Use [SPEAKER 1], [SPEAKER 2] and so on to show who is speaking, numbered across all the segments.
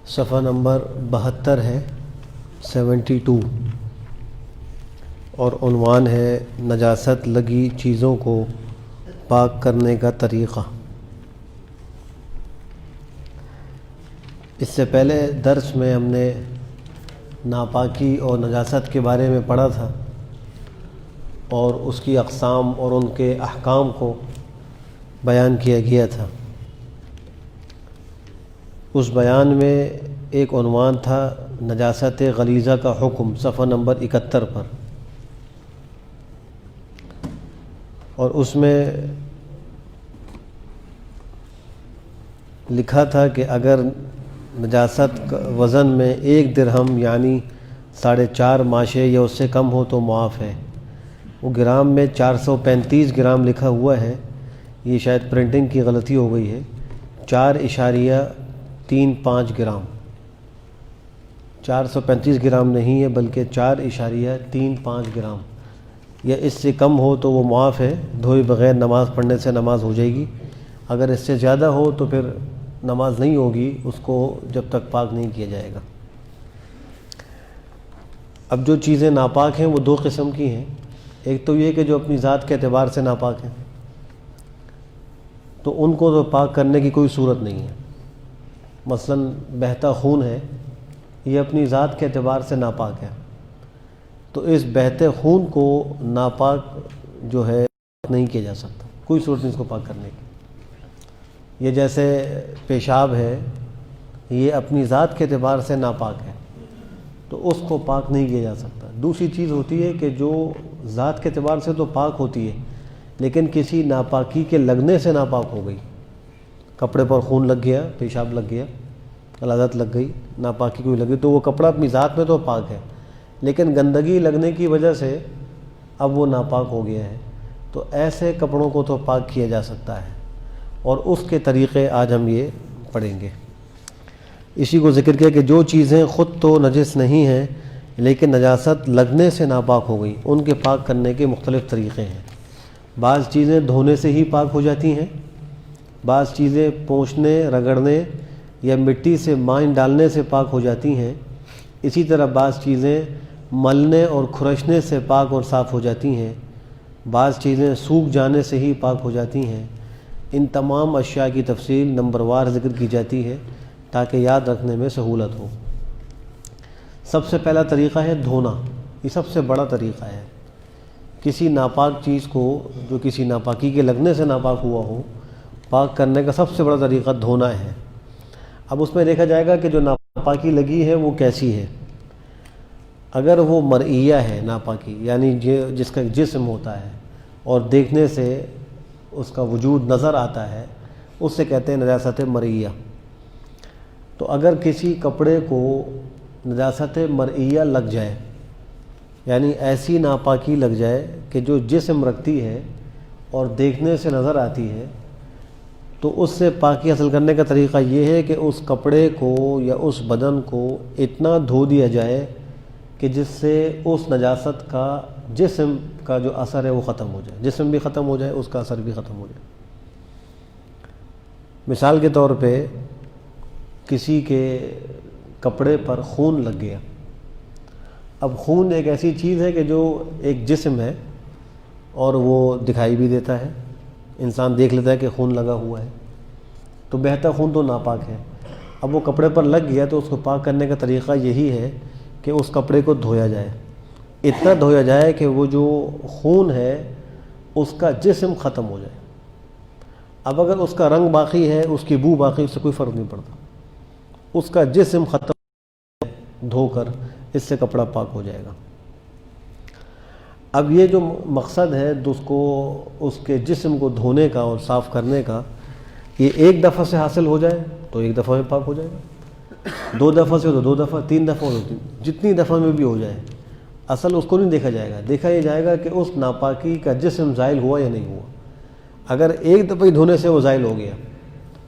[SPEAKER 1] صفحہ نمبر 72 ہے 72 اور عنوان ہے نجاست لگی چیزوں کو پاک کرنے کا طریقہ۔ اس سے پہلے درس میں ہم نے ناپاکی اور نجاست کے بارے میں پڑھا تھا اور اس کی اقسام اور ان کے احکام کو بیان کیا گیا تھا۔ اس بیان میں ایک عنوان تھا نجاست غلیظہ کا حکم، صفحہ نمبر 71 پر، اور اس میں لکھا تھا کہ اگر نجاست وزن میں 1 درہم یعنی 4.5 ماشے یا اس سے کم ہو تو معاف ہے۔ وہ گرام میں 435 گرام لکھا ہوا ہے، یہ شاید پرنٹنگ کی غلطی ہو گئی ہے، 4.35 گرام، 435 گرام نہیں ہے بلکہ 4.35 گرام، یا اس سے کم ہو تو وہ معاف ہے، دھوئے بغیر نماز پڑھنے سے نماز ہو جائے گی۔ اگر اس سے زیادہ ہو تو پھر نماز نہیں ہوگی، اس کو جب تک پاک نہیں کیا جائے گا۔ اب جو چیزیں ناپاک ہیں وہ 2 قسم کی ہیں، ایک تو یہ کہ جو اپنی ذات کے اعتبار سے ناپاک ہیں، تو ان کو تو پاک کرنے کی کوئی صورت نہیں ہے۔ مثلا بہتا خون ہے، یہ اپنی ذات کے اعتبار سے ناپاک ہے، تو اس بہتے خون کو ناپاک جو ہے نہیں کیا جا سکتا، کوئی صورت نہیں اس کو پاک کرنے کی۔ یہ جیسے پیشاب ہے، یہ اپنی ذات کے اعتبار سے ناپاک ہے، تو اس کو پاک نہیں کیا جا سکتا۔ دوسری چیز ہوتی ہے کہ جو ذات کے اعتبار سے تو پاک ہوتی ہے لیکن کسی ناپاکی کے لگنے سے ناپاک ہو گئی، کپڑے پر خون لگ گیا، پیشاب لگ گیا، غلاظت لگ گئی، ناپاکی کوئی لگی، تو وہ کپڑا اپنی ذات میں تو پاک ہے لیکن گندگی لگنے کی وجہ سے اب وہ ناپاک ہو گیا ہے، تو ایسے کپڑوں کو تو پاک کیا جا سکتا ہے، اور اس کے طریقے آج ہم یہ پڑھیں گے۔ اسی کو ذکر کیا کہ جو چیزیں خود تو نجس نہیں ہیں لیکن نجاست لگنے سے ناپاک ہو گئی، ان کے پاک کرنے کے مختلف طریقے ہیں۔ بعض چیزیں دھونے سے ہی پاک ہو جاتی ہیں، بعض چیزیں پونچھنے، رگڑنے یا مٹی سے مائن ڈالنے سے پاک ہو جاتی ہیں، اسی طرح بعض چیزیں ملنے اور کھرچنے سے پاک اور صاف ہو جاتی ہیں، بعض چیزیں سوکھ جانے سے ہی پاک ہو جاتی ہیں۔ ان تمام اشیاء کی تفصیل نمبر وار ذکر کی جاتی ہے تاکہ یاد رکھنے میں سہولت ہو۔ سب سے پہلا طریقہ ہے دھونا، یہ سب سے بڑا طریقہ ہے۔ کسی ناپاک چیز کو جو کسی ناپاکی کے لگنے سے ناپاک ہوا ہو، پاک کرنے کا سب سے بڑا طریقہ دھونا ہے۔ اب اس میں دیکھا جائے گا کہ جو ناپاکی لگی ہے وہ کیسی ہے۔ اگر وہ مرئیہ ہے ناپاکی، یعنی جس کا جسم ہوتا ہے اور دیکھنے سے اس کا وجود نظر آتا ہے، اس سے کہتے ہیں نجاست مرئیہ۔ تو اگر کسی کپڑے کو نجاست مرئیہ لگ جائے، یعنی ایسی ناپاکی لگ جائے کہ جو جسم رکھتی ہے اور دیکھنے سے نظر آتی ہے، تو اس سے پاکی حاصل کرنے کا طریقہ یہ ہے کہ اس کپڑے کو یا اس بدن کو اتنا دھو دیا جائے کہ جس سے اس نجاست کا جسم کا جو اثر ہے وہ ختم ہو جائے، جسم بھی ختم ہو جائے، اس کا اثر بھی ختم ہو جائے۔ مثال کے طور پہ کسی کے کپڑے پر خون لگ گیا۔ اب خون ایک ایسی چیز ہے کہ جو ایک جسم ہے اور وہ دکھائی بھی دیتا ہے، انسان دیکھ لیتا ہے کہ خون لگا ہوا ہے، تو بہتا خون تو ناپاک ہے۔ اب وہ کپڑے پر لگ گیا تو اس کو پاک کرنے کا طریقہ یہی ہے کہ اس کپڑے کو دھویا جائے، اتنا دھویا جائے کہ وہ جو خون ہے اس کا جسم ختم ہو جائے۔ اب اگر اس کا رنگ باقی ہے، اس کی بو باقی، اس سے کوئی فرق نہیں پڑتا، اس کا جسم ختم دھو کر اس سے کپڑا پاک ہو جائے گا۔ اب یہ جو مقصد ہے اس کے جسم کو دھونے کا اور صاف کرنے کا، یہ 1 دفعہ سے حاصل ہو جائے تو 1 دفعہ میں پاک ہو جائے گا، 2 دفعہ سے ہو تو 2 دفعہ، 3 دفعہ ہو تو جتنی دفعہ میں بھی ہو جائے۔ اصل اس کو نہیں دیکھا جائے گا، دیکھا یہ جائے گا کہ اس ناپاکی کا جسم زائل ہوا یا نہیں ہوا۔ اگر 1 دفعہ دھونے سے وہ زائل ہو گیا،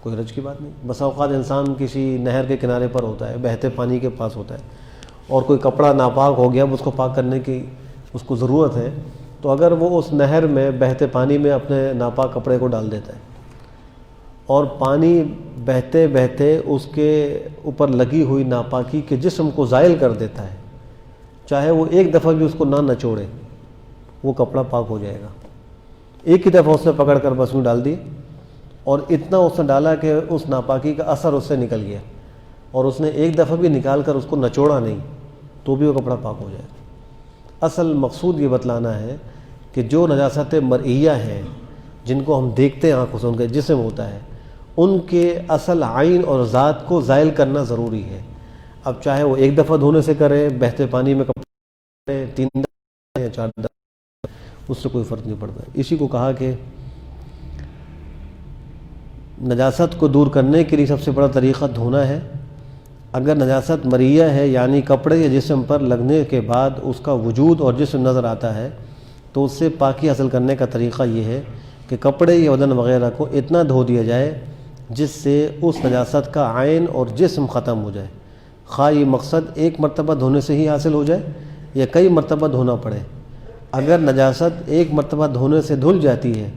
[SPEAKER 1] کوئی حرج کی بات نہیں۔ بسا اوقات انسان کسی نہر کے کنارے پر ہوتا ہے، بہتے پانی کے پاس ہوتا ہے، اور کوئی کپڑا ناپاک ہو گیا، اب اس کو پاک کرنے کی اس کو ضرورت ہے، تو اگر وہ اس نہر میں بہتے پانی میں اپنے ناپاک کپڑے کو ڈال دیتا ہے اور پانی بہتے بہتے اس کے اوپر لگی ہوئی ناپاکی کے جسم کو زائل کر دیتا ہے، چاہے وہ ایک دفعہ بھی اس کو نہ نچوڑے، وہ کپڑا پاک ہو جائے گا۔ ایک ہی دفعہ اس نے پکڑ کر بس یوں ڈال دی، اور اتنا اس نے ڈالا کہ اس ناپاکی کا اثر اس سے نکل گیا، اور اس نے ایک دفعہ بھی نکال کر اس کو نچوڑا نہیں، تو بھی وہ کپڑا پاک ہو جائے گا۔ اصل مقصود یہ بتلانا ہے کہ جو نجاست مرئیہ ہیں، جن کو ہم دیکھتے ہیں آنکھوں سے، ان کا جسم ہوتا ہے، ان کے اصل عین اور ذات کو زائل کرنا ضروری ہے۔ اب چاہے وہ ایک دفعہ دھونے سے کرے، بہتے پانی میں کپڑے کرے، 3 دفعہ یا 4 دفعہ، اس سے کوئی فرق نہیں پڑتا۔ اسی کو کہا کہ نجاست کو دور کرنے کے لیے سب سے بڑا طریقہ دھونا ہے۔ اگر نجاست مرئیہ ہے، یعنی کپڑے یا جسم پر لگنے کے بعد اس کا وجود اور جسم نظر آتا ہے، تو اس سے پاکی حاصل کرنے کا طریقہ یہ ہے کہ کپڑے یا بدن وغیرہ کو اتنا دھو دیا جائے جس سے اس نجاست کا عین اور جسم ختم ہو جائے، خواہ یہ مقصد ایک مرتبہ دھونے سے ہی حاصل ہو جائے یا کئی مرتبہ دھونا پڑے۔ اگر نجاست ایک مرتبہ دھونے سے دھل جاتی ہے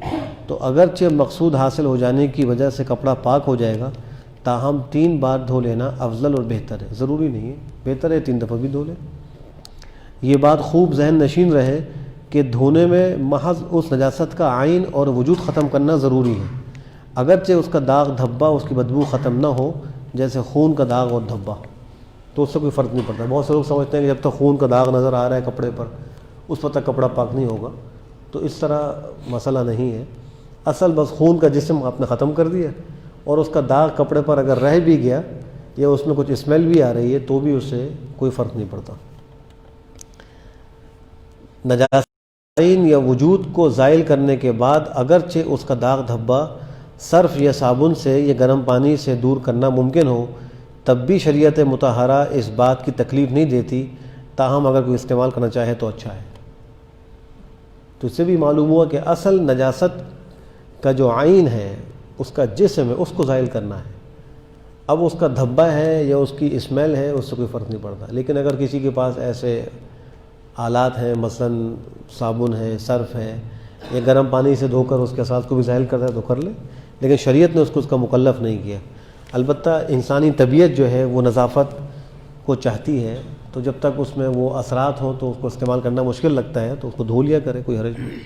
[SPEAKER 1] تو اگرچہ مقصود حاصل ہو جانے کی وجہ سے کپڑا پاک ہو جائے گا، تاہم 3 بار دھو لینا افضل اور بہتر ہے۔ ضروری نہیں ہے، بہتر ہے 3 دفعہ بھی دھو لیں۔ یہ بات خوب ذہن نشین رہے کہ دھونے میں محض اس نجاست کا عین اور وجود ختم کرنا ضروری ہے، اگرچہ اس کا داغ دھبا، اس کی بدبو ختم نہ ہو، جیسے خون کا داغ اور دھبا، تو اس سے کوئی فرق نہیں پڑتا۔ بہت سے لوگ سمجھتے ہیں کہ جب تک خون کا داغ نظر آ رہا ہے کپڑے پر، اس وقت تک کپڑا پاک نہیں ہوگا، تو اس طرح مسئلہ نہیں ہے۔ اصل بس خون کا جسم آپ نے ختم کر دیا، اور اس کا داغ کپڑے پر اگر رہ بھی گیا یا اس میں کچھ اسمیل بھی آ رہی ہے تو بھی اس سے کوئی فرق نہیں پڑتا۔ نجاست عین یا وجود کو زائل کرنے کے بعد اگرچہ اس کا داغ دھبا صرف یا صابن سے یا گرم پانی سے دور کرنا ممکن ہو، تب بھی شریعت مطہرہ اس بات کی تکلیف نہیں دیتی، تاہم اگر کوئی استعمال کرنا چاہے تو اچھا ہے۔ تو اس سے بھی معلوم ہوا کہ اصل نجاست کا جو عین ہے، اس کا جسم ہے، اس کو زائل کرنا ہے۔ اب اس کا دھبا ہے یا اس کی اسمیل ہے، اس سے کوئی فرق نہیں پڑتا۔ لیکن اگر کسی کے پاس ایسے آلات ہیں، مثلا صابن ہے، صرف ہے، یا گرم پانی سے دھو کر اس کے ساتھ کو بھی زائل کرتا ہے تو کر لے، لیکن شریعت نے اس کو اس کا مکلف نہیں کیا۔ البتہ انسانی طبیعت جو ہے وہ نظافت کو چاہتی ہے، تو جب تک اس میں وہ اثرات ہوں تو اس کو استعمال کرنا مشکل لگتا ہے، تو اس کو دھو لیا کرے، کوئی حرج نہیں،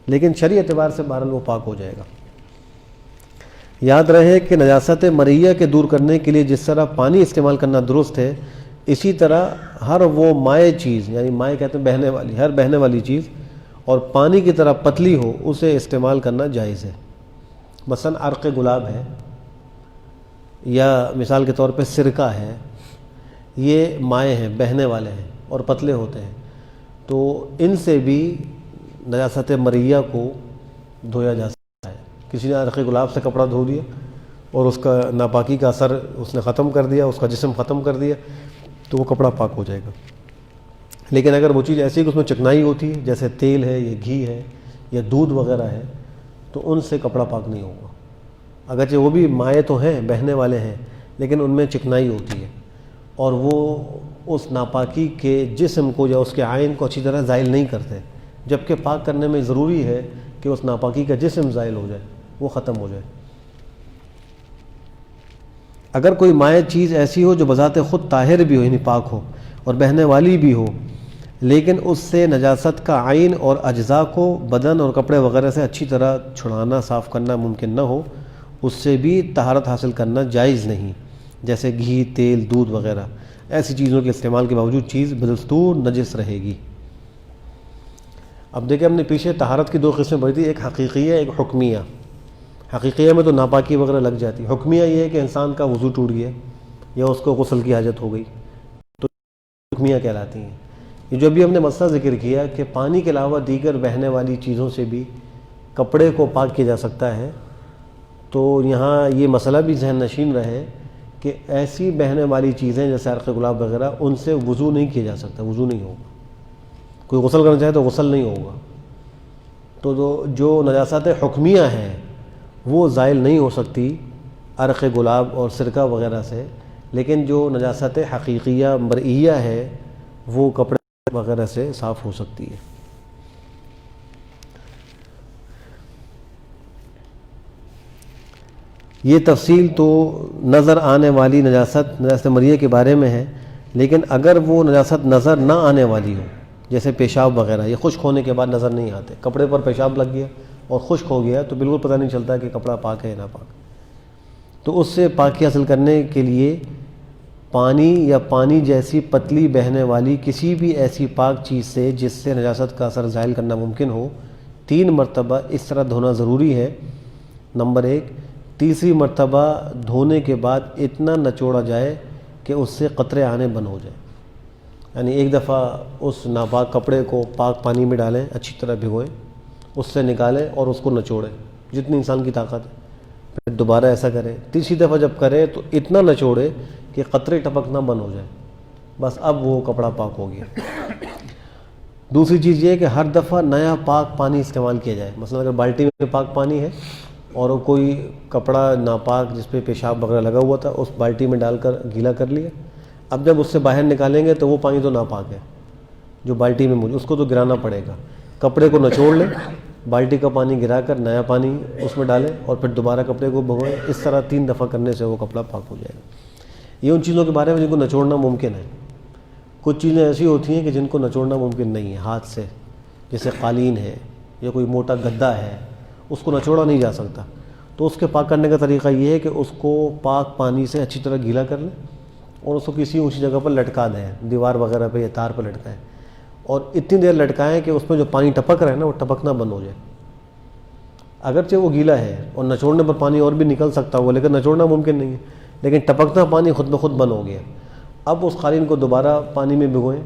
[SPEAKER 1] لیکن شرعی اعتبار سے بہرحال وہ پاک ہو جائے گا۔ یاد رہے کہ نجاست مرئیہ کے دور کرنے کے لیے جس طرح پانی استعمال کرنا درست ہے، اسی طرح ہر وہ مائع چیز، یعنی مائع کہتے ہیں بہنے والی، ہر بہنے والی چیز اور پانی کی طرح پتلی ہو، اسے استعمال کرنا جائز ہے۔ مثلا عرق گلاب ہے، یا مثال کے طور پہ سرکہ ہے، یہ مائع ہیں، بہنے والے ہیں اور پتلے ہوتے ہیں، تو ان سے بھی نجاست مرئیہ کو دھویا جا سکتا ہے۔ کسی نے عرق گلاب سے کپڑا دھو دیا اور اس کا ناپاکی کا اثر اس نے ختم کر دیا، اس کا جسم ختم کر دیا، تو وہ کپڑا پاک ہو جائے گا۔ لیکن اگر وہ چیز ایسی ہے کہ اس میں چکنائی ہوتی ہے، جیسے تیل ہے یا گھی ہے یا دودھ وغیرہ ہے، تو ان سے کپڑا پاک نہیں ہوگا۔ اگرچہ وہ بھی مائع تو ہیں، بہنے والے ہیں، لیکن ان میں چکنائی ہوتی ہے، اور وہ اس ناپاکی کے جسم کو یا اس کے عین کو اچھی طرح زائل نہیں کرتے، جبکہ پاک کرنے میں ضروری ہے کہ اس ناپاکی کا جسم زائل ہو جائے، وہ ختم ہو جائے۔ اگر کوئی مائع چیز ایسی ہو جو بذات خود طاہر بھی ہو، یعنی پاک ہو اور بہنے والی بھی ہو، لیکن اس سے نجاست کا عین اور اجزاء کو بدن اور کپڑے وغیرہ سے اچھی طرح چھڑانا، صاف کرنا ممکن نہ ہو، اس سے بھی طہارت حاصل کرنا جائز نہیں، جیسے گھی، تیل، دودھ وغیرہ۔ ایسی چیزوں کے استعمال کے باوجود چیز بدستور نجس رہے گی۔ اب دیکھیں، ہم نے پیچھے طہارت کی 2 قسمیں پڑھی تھی، ایک حقیقیہ، ایک حکمیہ۔ حقیقیہ میں تو ناپاکی وغیرہ لگ جاتی، حکمیہ یہ ہے کہ انسان کا وضو ٹوٹ گیا یا اس کو غسل کی حاجت ہو گئی، تو حکمیہ کہلاتی ہیں۔ یہ جو ابھی ہم نے مسئلہ ذکر کیا کہ پانی کے علاوہ دیگر بہنے والی چیزوں سے بھی کپڑے کو پاک کیا جا سکتا ہے، تو یہاں یہ مسئلہ بھی ذہن نشین رہے کہ ایسی بہنے والی چیزیں جیسے عرق گلاب وغیرہ، ان سے وضو نہیں کیا جا سکتا، وضو نہیں ہوگا۔ کوئی غسل کرنا چاہے تو غسل نہیں ہوگا۔ تو جو نجاست حکمیہ ہیں وہ زائل نہیں ہو سکتی عرق گلاب اور سرکہ وغیرہ سے، لیکن جو نجاست حقیقیہ مرئیہ ہے وہ کپڑے وغیرہ سے صاف ہو سکتی ہے۔ یہ تفصیل تو نظر آنے والی نجاست مریہ کے بارے میں ہے، لیکن اگر وہ نجاست نظر نہ آنے والی ہو، جیسے پیشاب وغیرہ، یہ خشک ہونے کے بعد نظر نہیں آتے، کپڑے پر پیشاب لگ گیا اور خشک ہو گیا تو بالکل پتہ نہیں چلتا کہ کپڑا پاک ہے یا ناپاک، تو اس سے پاکی حاصل کرنے کے لیے پانی یا پانی جیسی پتلی بہنے والی کسی بھی ایسی پاک چیز سے جس سے نجاست کا اثر زائل کرنا ممکن ہو 3 مرتبہ اس طرح دھونا ضروری ہے۔ نمبر 1، تیسری مرتبہ دھونے کے بعد اتنا نچوڑا جائے کہ اس سے قطرے آنے بند ہو جائیں، یعنی ایک دفعہ اس ناپاک کپڑے کو پاک پانی میں ڈالیں، اچھی طرح بھگوئیں، اس سے نکالیں اور اس کو نچوڑیں جتنی انسان کی طاقت ہے، پھر دوبارہ ایسا کریں، تیسری دفعہ جب کریں تو اتنا نچوڑے کہ قطرے ٹپکنا بند ہو جائے، بس اب وہ کپڑا پاک ہو گیا۔ دوسری چیز یہ ہے کہ ہر دفعہ نیا پاک پانی استعمال کیا جائے، مثلا اگر بالٹی میں پاک پانی ہے اور کوئی کپڑا ناپاک جس پہ پیشاب وغیرہ لگا ہوا تھا اس بالٹی میں ڈال کر گیلا کر لیا، اب جب اس سے باہر نکالیں گے تو وہ پانی تو ناپاک ہے جو بالٹی میں موجود، اس کو تو گرانا پڑے گا، کپڑے کو نچوڑ لیں، بالٹی کا پانی گرا کر نیا پانی اس میں ڈالیں اور پھر دوبارہ کپڑے کو بھگوئیں، اس طرح 3 دفعہ کرنے سے وہ کپڑا پاک ہو جائے گا۔ یہ ان چیزوں کے بارے میں جن کو نچوڑنا ممکن ہے۔ کچھ چیزیں ایسی ہوتی ہیں کہ جن کو نچوڑنا ممکن نہیں ہے ہاتھ سے، جیسے قالین ہے یا کوئی موٹا گدا ہے، اس کو نچوڑا نہیں جا سکتا، تو اس کے پاک کرنے کا طریقہ یہ ہے کہ اس کو پاک پانی سے اچھی طرح گیلا کر لیں اور اس کو کسی اونچی جگہ پر لٹکا دیں، دیوار وغیرہ پہ یا تار پر لٹکائیں، اور اتنی دیر لٹکائیں کہ اس میں جو پانی ٹپک رہا ہے نا وہ ٹپکنا بند ہو جائے، اگرچہ وہ گیلا ہے اور نچوڑنے پر پانی اور بھی نکل سکتا ہوا لیکن نچوڑنا ممکن نہیں ہے، لیکن ٹپکنا پانی خود بخود بند ہو گیا۔ اب اس قالین کو دوبارہ پانی میں بھگوئیں،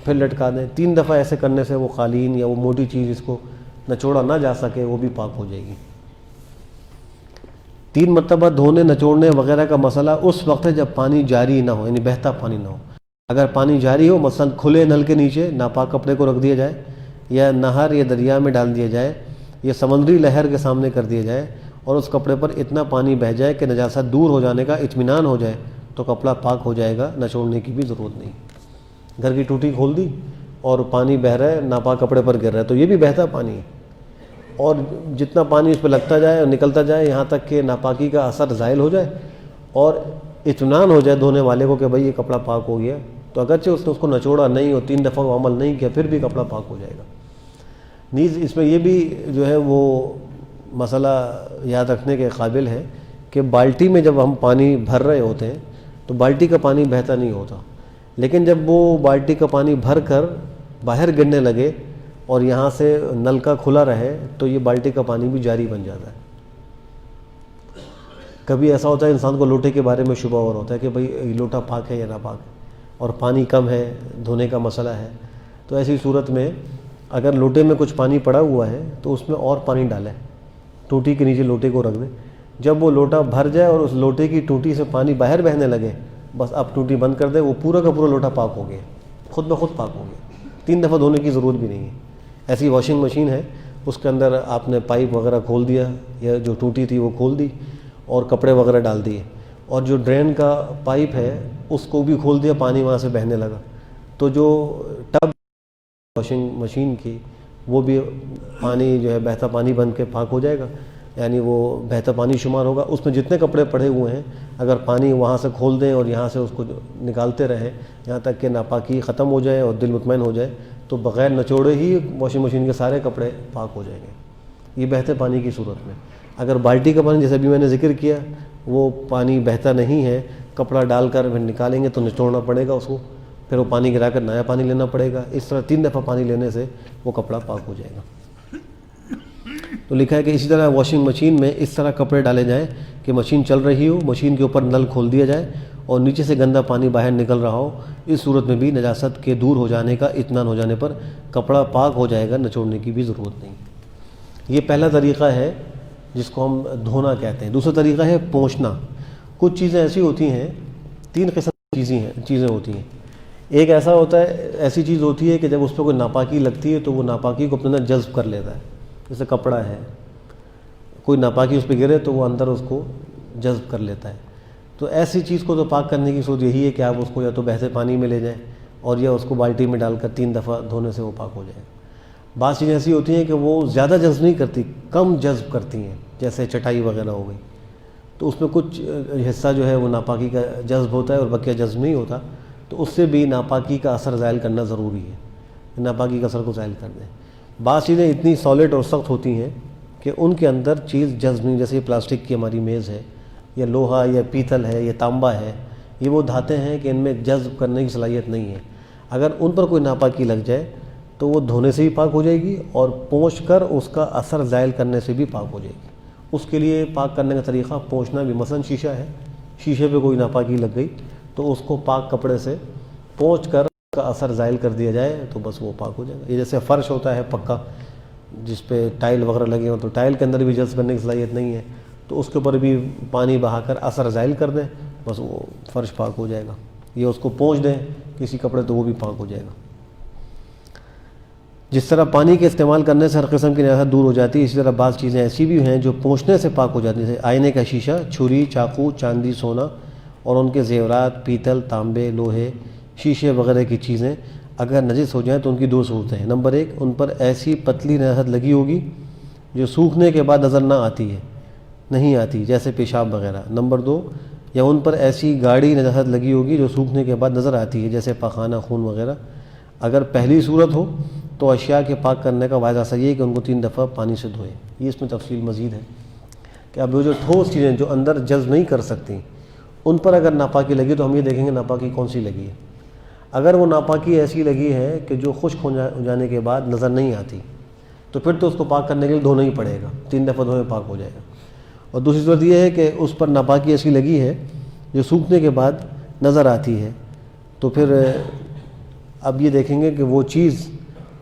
[SPEAKER 1] پھر لٹکا دیں، 3 دفعہ ایسے کرنے سے وہ قالین یا وہ موٹی چیز جس کو نچوڑا نہ جا سکے وہ بھی پاک ہو جائے گی۔ 3 مرتبہ دھونے نچوڑنے وغیرہ کا مسئلہ اس وقت ہے جب پانی جاری نہ ہو، یعنی بہتا پانی نہ ہو۔ اگر پانی جاری ہو، مثلا کھلے نل کے نیچے ناپاک کپڑے کو رکھ دیا جائے یا نہر یا دریا میں ڈال دیا جائے یا سمندری لہر کے سامنے کر دیا جائے اور اس کپڑے پر اتنا پانی بہہ جائے کہ نجاست دور ہو جانے کا اطمینان ہو جائے تو کپڑا پاک ہو جائے گا، نچوڑنے کی بھی ضرورت نہیں۔ گھر کی ٹوٹی کھول دی اور پانی بہہ رہا ہے، ناپاک کپڑے پر گر رہا ہے تو یہ بھی بہتا پانی ہے، اور جتنا پانی اس پہ لگتا جائے اور نکلتا جائے یہاں تک کہ ناپاکی کا اثر زائل ہو جائے اور اطمینان ہو جائے دھونے والے کو کہ بھائی یہ کپڑا پاک ہو گیا، تو اگرچہ اس نے اس کو نچوڑا نہیں اور 3 دفعہ وہ عمل نہیں کیا پھر بھی کپڑا پاک ہو جائے گا۔ نیز اس میں یہ بھی جو ہے وہ مسئلہ یاد رکھنے کے قابل ہے کہ بالٹی میں جب ہم پانی بھر رہے ہوتے ہیں تو بالٹی کا پانی بہتا نہیں ہوتا، لیکن جب وہ بالٹی کا پانی بھر کر باہر گرنے لگے اور یہاں سے نل کا کھلا رہے تو یہ بالٹی کا پانی بھی جاری بن جاتا ہے۔ کبھی ایسا ہوتا ہے انسان کو لوٹے کے بارے میں شبہ اور ہوتا ہے کہ بھئی یہ لوٹا پاک ہے یا ناپاک ہے اور پانی کم ہے، دھونے کا مسئلہ ہے، تو ایسی صورت میں اگر لوٹے میں کچھ پانی پڑا ہوا ہے تو اس میں اور پانی ڈالیں، ٹوٹی کے نیچے لوٹے کو رکھ دیں، جب وہ لوٹا بھر جائے اور اس لوٹے کی ٹوٹی سے پانی باہر بہنے لگے بس اب ٹوٹی بند کر دیں، وہ پورا کا پورا لوٹا پاک ہو گیا، خود بخود پاک ہو گیا، 3 دفعہ دھونے کی ضرورت بھی نہیں ہے۔ ایسی واشنگ مشین ہے، اس کے اندر آپ نے پائپ وغیرہ کھول دیا یا جو ٹوٹی تھی وہ کھول دی اور کپڑے وغیرہ ڈال دیے، اور جو ڈرین کا پائپ ہے اس کو بھی کھول دیا، پانی وہاں سے بہنے لگا، تو جو ٹب واشنگ مشین کی وہ بھی پانی جو ہے بہتا پانی بن کے پاک ہو جائے گا، یعنی وہ بہتا پانی شمار ہوگا۔ اس میں جتنے کپڑے پڑے ہوئے ہیں اگر پانی وہاں سے کھول دیں اور یہاں سے اس کو نکالتے رہیں یہاں تک کہ ناپاکی ختم ہو جائے اور دل مطمئن ہو جائے تو بغیر نچوڑے ہی واشنگ مشین کے سارے کپڑے پاک ہو جائیں گے، یہ بہتے پانی کی صورت میں۔ اگر بالٹی کا پانی جیسے ابھی میں نے ذکر کیا وہ پانی بہتا نہیں ہے، کپڑا ڈال کر پھر نکالیں گے تو نچوڑنا پڑے گا اس کو، پھر وہ پانی گرا کر نیا پانی لینا پڑے گا، اس طرح 3 دفعہ پانی لینے سے وہ کپڑا پاک ہو جائے گا۔ تو لکھا ہے کہ اسی طرح واشنگ مشین میں اس طرح کپڑے ڈالے جائیں کہ مشین چل رہی ہو، مشین کے اوپر نل کھول دیا جائے اور نیچے سے گندا پانی باہر نکل رہا ہو، اس صورت میں بھی نجاست کے دور ہو جانے کا اطمینان ہو جانے پر کپڑا پاک ہو جائے گا، نچوڑنے کی بھی ضرورت نہیں۔ یہ پہلا طریقہ ہے جس کو ہم دھونا کہتے ہیں۔ دوسرا طریقہ ہے پونچھنا۔ کچھ چیزیں ایسی ہوتی ہیں، 3 قسم کی چیزیں ہوتی ہیں۔ ایک ایسا ہوتا ہے، ایسی چیز ہوتی ہے کہ جب اس پہ کوئی ناپاکی لگتی ہے تو وہ ناپاکی کو اپنے اندر جذب کر لیتا ہے، جیسے کپڑا ہے، کوئی ناپاکی اس پہ گرے تو وہ اندر اس کو جذب کر لیتا ہے، تو ایسی چیز کو تو پاک کرنے کی صورت یہی ہے کہ آپ اس کو یا تو بہتے پانی میں لے جائیں اور یا اس کو بالٹی میں ڈال کر 3 دفعہ دھونے سے وہ پاک ہو جائے گا۔ بعض چیزیں ایسی ہوتی ہیں کہ وہ زیادہ جذب نہیں کرتی، کم جذب کرتی ہیں، جیسے چٹائی وغیرہ ہو گئی، تو اس میں کچھ حصہ جو ہے وہ ناپاکی کا جذب ہوتا ہے اور بقیہ جذب نہیں ہوتا، تو اس سے بھی ناپاکی کا اثر زائل کرنا ضروری ہے، ناپاکی کا اثر کو زائل کر دیں۔ بعض چیزیں اتنی سالڈ اور سخت ہوتی ہیں کہ ان کے اندر چیز جذب نہیں، جیسے پلاسٹک کی ہماری میز ہے یا لوہا یا پیتل ہے یا تانبا ہے، یہ وہ دھاتیں ہیں کہ ان میں جذب کرنے کی صلاحیت نہیں ہے۔ اگر ان پر کوئی ناپاکی لگ جائے تو وہ دھونے سے بھی پاک ہو جائے گی اور پونچھ کر اس کا اثر زائل کرنے سے بھی پاک ہو جائے گی۔ اس کے لیے پاک کرنے کا طریقہ پونچھنا بھی، مثلا شیشہ ہے، شیشے پہ کوئی ناپاکی لگ گئی تو اس کو پاک کپڑے سے پونچھ کر اس کا اثر زائل کر دیا جائے تو بس وہ پاک ہو جائے گا۔ یہ جیسے فرش ہوتا ہے پکا جس پہ ٹائل وغیرہ لگے ہوں، تو ٹائل کے اندر بھی جذب کرنے کی صلاحیت نہیں ہے، تو اس کے اوپر بھی پانی بہا کر اثر زائل کر دیں، بس وہ فرش پاک ہو جائے گا۔ یہ اس کو پونچھ دیں کسی کپڑے تو وہ بھی پاک ہو جائے گا۔ جس طرح پانی کے استعمال کرنے سے ہر قسم کی نجاست دور ہو جاتی ہے، اسی طرح بعض چیزیں ایسی بھی ہیں جو پونچھنے سے پاک ہو جاتی ہیں، جیسے آئینے کا شیشہ، چھری، چاقو، چاندی، سونا اور ان کے زیورات، پیتل، تانبے، لوہے، شیشے وغیرہ کی چیزیں اگر نجس ہو جائیں تو ان کی دو صورتیں ہیں۔ نمبر 1، ان پر ایسی پتلی نجاست لگی ہوگی جو سوکھنے کے بعد نظر نہ آتی ہے، نہیں آتی، جیسے پیشاب وغیرہ۔ نمبر 2، یا ان پر ایسی گاڑی نجاست لگی ہوگی جو سوکھنے کے بعد نظر آتی ہے، جیسے پاخانہ، خون وغیرہ۔ اگر پہلی صورت ہو تو اشیاء کے پاک کرنے کا واحد راستہ یہ ہے کہ ان کو 3 دفعہ پانی سے دھوئیں۔ یہ اس میں تفصیل مزید ہے کہ اب وہ جو ٹھوس چیزیں جو اندر جذب نہیں کر سکتی ان پر اگر ناپاکی لگی تو ہم یہ دیکھیں گے ناپاکی کون سی لگی ہے۔ اگر وہ ناپاکی ایسی لگی ہے کہ جو خشک ہو جانے کے بعد نظر نہیں آتی تو پھر تو اس کو پاک کرنے کے لیے دھونا ہی پڑے گا، 3 دفعہ دھوئیں پاک ہو جائے گا۔ اور دوسری صورت یہ ہے کہ اس پر ناپاکی ایسی لگی ہے جو سوکھنے کے بعد نظر آتی ہے، تو پھر اب یہ دیکھیں گے کہ وہ چیز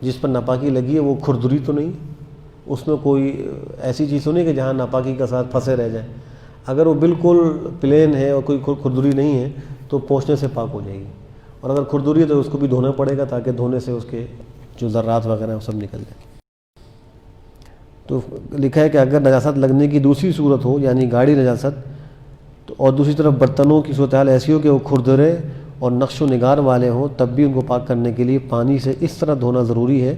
[SPEAKER 1] جس پر ناپاکی لگی ہے وہ کھردری تو نہیں، اس میں کوئی ایسی چیز تو نہیں کہ جہاں ناپاکی کا ساتھ پھنسے رہ جائے۔ اگر وہ بالکل پلین ہے اور کوئی کھردری نہیں ہے تو پونچھنے سے پاک ہو جائے گی، اور اگر کھردری ہے تو اس کو بھی دھونا پڑے گا تاکہ دھونے سے اس کے جو ذرات وغیرہ ہیں وہ سب نکل جائیں۔ تو لکھا ہے کہ اگر نجاست لگنے کی دوسری صورت ہو یعنی گاڑی نجاست، تو اور دوسری طرف برتنوں کی صورتحال ایسی ہو کہ وہ کھردرے اور نقش و نگار والے ہوں، تب بھی ان کو پاک کرنے کے لیے پانی سے اس طرح دھونا ضروری ہے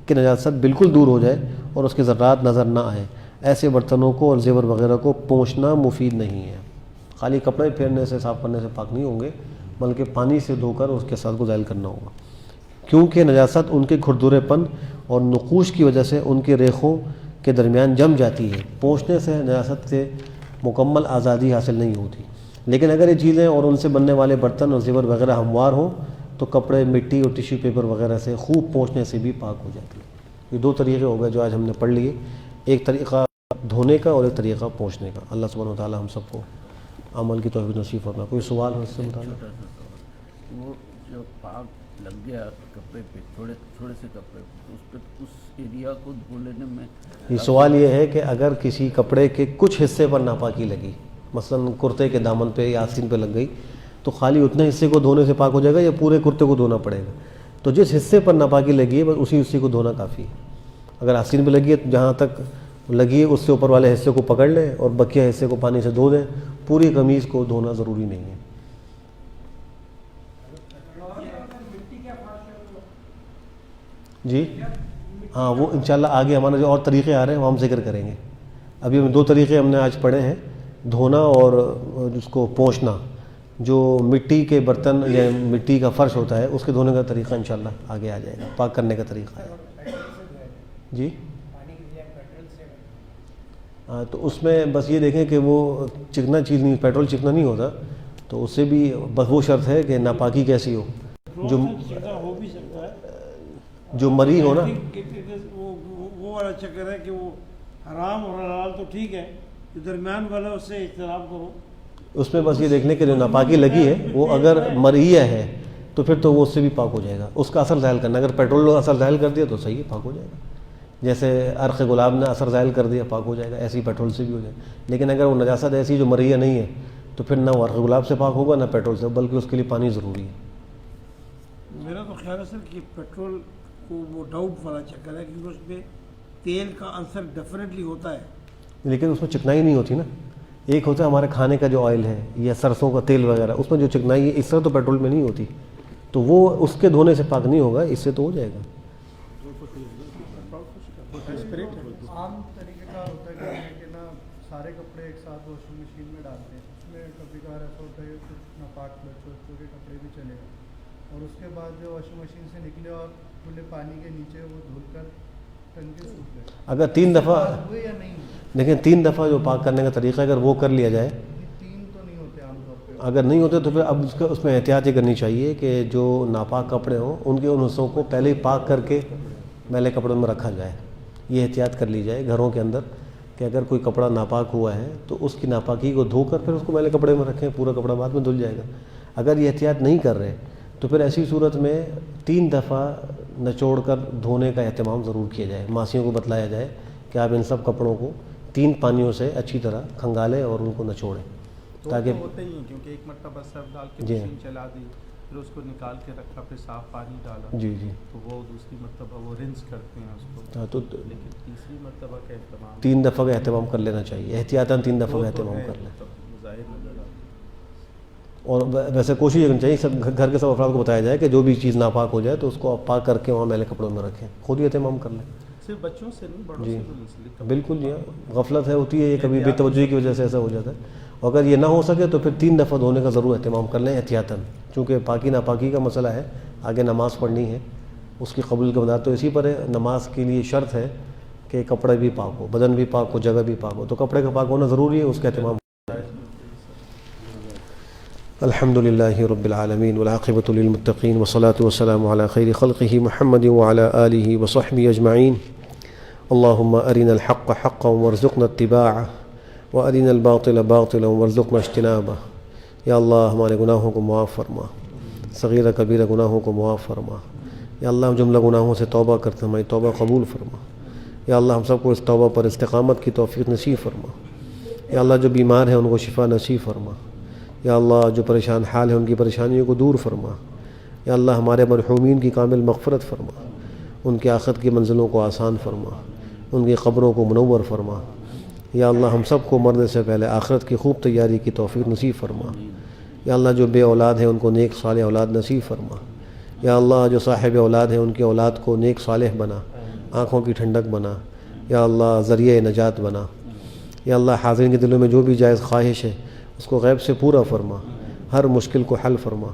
[SPEAKER 1] کہ نجاست بالکل دور ہو جائے اور اس کے ذرات نظر نہ آئیں۔ ایسے برتنوں کو اور زیور وغیرہ کو پونچھنا مفید نہیں ہے۔ خالی کپڑے پھیرنے سے، صاف کرنے سے پاک نہیں ہوں گے، بلکہ پانی سے دھو کر اس کے ساتھ کو زائل کرنا ہوگا، کیونکہ نجاست ان کے کھردرے پن اور نقوش کی وجہ سے ان کے ریخوں کے درمیان جم جاتی ہے۔ پونچھنے سے نجاست سے مکمل آزادی حاصل نہیں ہوتی، لیکن اگر یہ چیزیں اور ان سے بننے والے برتن اور زیور وغیرہ ہموار ہوں تو کپڑے، مٹی اور ٹیشو پیپر وغیرہ سے خوب پونچھنے سے بھی پاک ہو جاتی ہے۔ یہ 2 طریقے ہو گئے جو آج ہم نے پڑھ لیے، ایک طریقہ دھونے کا اور ایک طریقہ پونچھنے کا۔ اللہ سبحانہ و تعالی ہم سب کو عمل کی توفیق نصیب فرمائے۔ کوئی سوال ہو اس سے متعلق؟
[SPEAKER 2] وہ جو پاک لگ گیا کپڑے پہ، تھوڑے سے کپڑے پہ، اس ایریا کو دھو لینے میں،
[SPEAKER 1] یہ سوال یہ ہے کہ اگر کسی کپڑے کے کچھ حصے پر ناپاکی لگی، مثلا کرتے کے دامن پہ یا آستین پہ لگ گئی، تو خالی اتنے حصے کو دھونے سے پاک ہو جائے گا یا پورے کرتے کو دھونا پڑے گا؟ تو جس حصے پر ناپاکی لگی ہے بس اسی حصے کو دھونا کافی ہے۔ اگر آستین پہ لگی ہے تو جہاں تک لگی ہے اس سے اوپر والے حصے کو پکڑ لیں اور بقیہ حصے کو پانی سے دھو دیں، پوری قمیض کو دھونا ضروری نہیں ہے۔ جی ہاں، وہ انشاءاللہ آگے ہمارے جو اور طریقے آ رہے ہیں وہ ہم ذکر کریں گے۔ ابھی ہم 2 طریقے ہم نے آج پڑھے ہیں، دھونا اور اس کو پونچھنا۔ جو مٹی کے برتن یا مٹی کا فرش ہوتا ہے اس کے دھونے کا طریقہ انشاءاللہ آگے آ جائے گا، پاک کرنے کا طریقہ ہے۔ جی ہاں، تو اس میں بس یہ دیکھیں کہ وہ چکنا چیز نہیں، پیٹرول چکنا نہیں ہوتا، تو اس سے بھی بس وہ شرط ہے کہ ناپاکی کیسی ہو، جو مری ہو نا۔
[SPEAKER 3] وہ والا چکر ہے کہ وہ حرام اور حلال تو ٹھیک ہے، جو درمیان والا اس سے اجتناب کرو۔
[SPEAKER 1] اس میں بس یہ دیکھنے کہ جو ناپاکی لگی ہے وہ اگر مرئیہ ہے تو پھر تو وہ اس سے بھی پاک ہو جائے گا، اس کا اثر ظاہر کرنا۔ اگر پیٹرول نے اثر ظاہر کر دیا تو صحیح ہے، پاک ہو جائے گا۔ جیسے عرق گلاب نے اثر ظاہر کر دیا، پاک ہو جائے گا، ایسی پیٹرول سے بھی ہو جائے گا۔ لیکن اگر وہ نجاست ایسی جو مرئیہ نہیں ہے تو پھر نہ وہ عرق گلاب سے پاک ہوگا نہ پیٹرول سے، بلکہ اس کے لیے پانی ضروری ہے۔
[SPEAKER 3] میرا تو خیال ہے سر کہ پیٹرول کو وہ ڈاؤٹ والا چکر ہے، کیونکہ اس میں تیل کا عنصر ڈیفینیٹلی ہوتا ہے،
[SPEAKER 1] لیکن اس میں چکنائی نہیں ہوتی نا۔ ایک ہوتا ہے ہمارے کھانے کا جو آئل ہے یا سرسوں کا تیل وغیرہ، اس میں جو چکنائی ہے اس طرح تو پیٹرول میں نہیں ہوتی، تو وہ اس کے دھونے سے پاک نہیں ہوگا، اس سے تو ہو جائے گا۔
[SPEAKER 4] عام طریقہ کار ہوتا ہے کہ نا سارے کپڑے ایک ساتھ واشنگ مشین میں چھوٹے کپڑے بھی چلے گا. اور اس کے بعد جو واشنگ مشین سے نکلے اور کھلے پانی کے نیچے وہ دھل کر ٹنکے سوکھ گئے,
[SPEAKER 1] اگر 3 دفعہ
[SPEAKER 4] ہوئے یا نہیں ہوئے؟
[SPEAKER 1] لیکن 3 دفعہ جو پاک کرنے کا طریقہ ہے اگر وہ کر لیا جائے,
[SPEAKER 4] 3 تو نہیں ہوتے عام طور پہ.
[SPEAKER 1] اگر نہیں ہوتے تو پھر اب اس میں احتیاط یہ کرنی چاہیے کہ جو ناپاک کپڑے ہوں ان کے ان حصوں کو پہلے ہی پاک کر کے میلے کپڑوں میں رکھا جائے. یہ احتیاط کر لی جائے گھروں کے اندر کہ اگر کوئی کپڑا ناپاک ہوا ہے تو اس کی ناپاکی کو دھو کر پھر اس کو میلے کپڑے میں رکھیں, پورا کپڑا بعد میں دھل جائے گا. اگر یہ احتیاط نہیں کر رہے تو پھر ایسی صورت میں 3 دفعہ نچوڑ کر دھونے کا اہتمام ضرور کیا جائے. ماسیوں کو بتلایا جائے کہ آپ ان سب کپڑوں کو 3 پانیوں سے اچھی طرح کھنگالیں اور ان کو نچوڑیں تاکہ
[SPEAKER 5] ہوتے ہی ہیں, کیونکہ ایک مرتبہ سرف ڈال کے
[SPEAKER 1] جی
[SPEAKER 5] مشین چلا دی, پھر اس کو نکال کے رکھا, پھر صاف پانی ڈالا,
[SPEAKER 1] جی
[SPEAKER 5] تو وہ دوسری مرتبہ وہ رنس کرتے ہیں اس کو.
[SPEAKER 1] ہاں, تو
[SPEAKER 5] لیکن تیسری مرتبہ کا اہتمام
[SPEAKER 1] 3 دفعہ کا اہتمام کر لینا چاہیے, احتیاطاً 3 دفعہ کا اہتمام کر لیں.
[SPEAKER 5] ظاہر نظر آتا ہے.
[SPEAKER 1] اور ویسے کوشش کرنی چاہیے سب گھر کے سب افراد کو بتایا جائے کہ جو بھی چیز ناپاک ہو جائے تو اس کو آپ پاک کر کے وہاں میلے کپڑوں میں رکھیں, خود ہی اہتمام کر لیں.
[SPEAKER 5] صرف بچوں سے نہیں, بڑوں
[SPEAKER 1] جی
[SPEAKER 5] سے بھی منسلک.
[SPEAKER 1] بالکل جی, غفلت ہے ہوتی ہے, یہ کبھی بے توجہی کی وجہ سے ایسا ہو جاتا ہے. اور اگر یہ نہ ہو سکے تو پھر 3 دفعہ دھونے کا ضرور اہتمام کر لیں احتیاطاً, چونکہ پاکی ناپاکی کا مسئلہ ہے, آگے نماز پڑھنی ہے, اس کی قبول کا بنیاد تو اسی پر ہے. نماز کے لیے شرط ہے کہ کپڑے بھی پاک ہو, بدن بھی پاک ہو, جگہ بھی پاک ہو, تو کپڑے کا پاک ہونا ضروری ہے, اس کا اہتمام. الحمد للہ رب العالمین والعاقبۃ للمتقین والصلاة والسلام علی خیر خلقہ محمد وعلی آلہ وصحبہ اجمعین. اللہم ارنا الحق حقا وارزقنا اتباعہ وارنا الباطل باطلا وارزقنا اجتنابہ. یا اللہ ہمارے گناہوں کو معاف فرما, صغیرہ کبیرہ گناہوں کو معاف فرما. یا اللہ ہم جملہ گناہوں سے توبہ کرتے ہیں, ہماری توبہ قبول فرما. یا اللہ ہم سب کو اس توبہ پر استقامت کی توفیق نصیب فرما. یا اللہ جو بیمار ہیں ان کو شفا نصیب فرما. یا اللہ جو پریشان حال ہیں ان کی پریشانیوں کو دور فرما. یا اللہ ہمارے مرحومین کی کامل مغفرت فرما, ان کی آخرت کی منزلوں کو آسان فرما, ان کی قبروں کو منور فرما. یا اللہ ہم سب کو مرنے سے پہلے آخرت کی خوب تیاری کی توفیق نصیب فرما. یا اللہ جو بے اولاد ہیں ان کو نیک صالح اولاد نصیب فرما. یا اللہ جو صاحب اولاد ہیں ان کی اولاد کو نیک صالح بنا, آنکھوں کی ٹھنڈک بنا. یا اللہ ذریعہ نجات بنا. یا اللہ حاضرین کے دلوں میں جو بھی جائز خواہش ہے اس کو غیب سے پورا فرما, ہر مشکل کو حل فرما,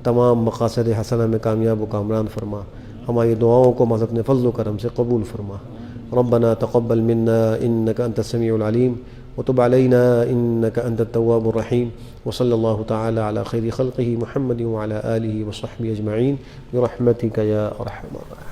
[SPEAKER 1] تمام مقاصد حسنہ میں کامیاب و کامران فرما. ہماری دعاؤں کو محض اپنے فضل و کرم سے قبول فرما. ربنا تقبل منا انك انت السميع العليم وتب علينا انك انت التواب الرحيم. وصلى الله تعالى على خير خلقه محمد وعلى آله وصحبه اجمعين برحمتك يا ارحم الراحمين.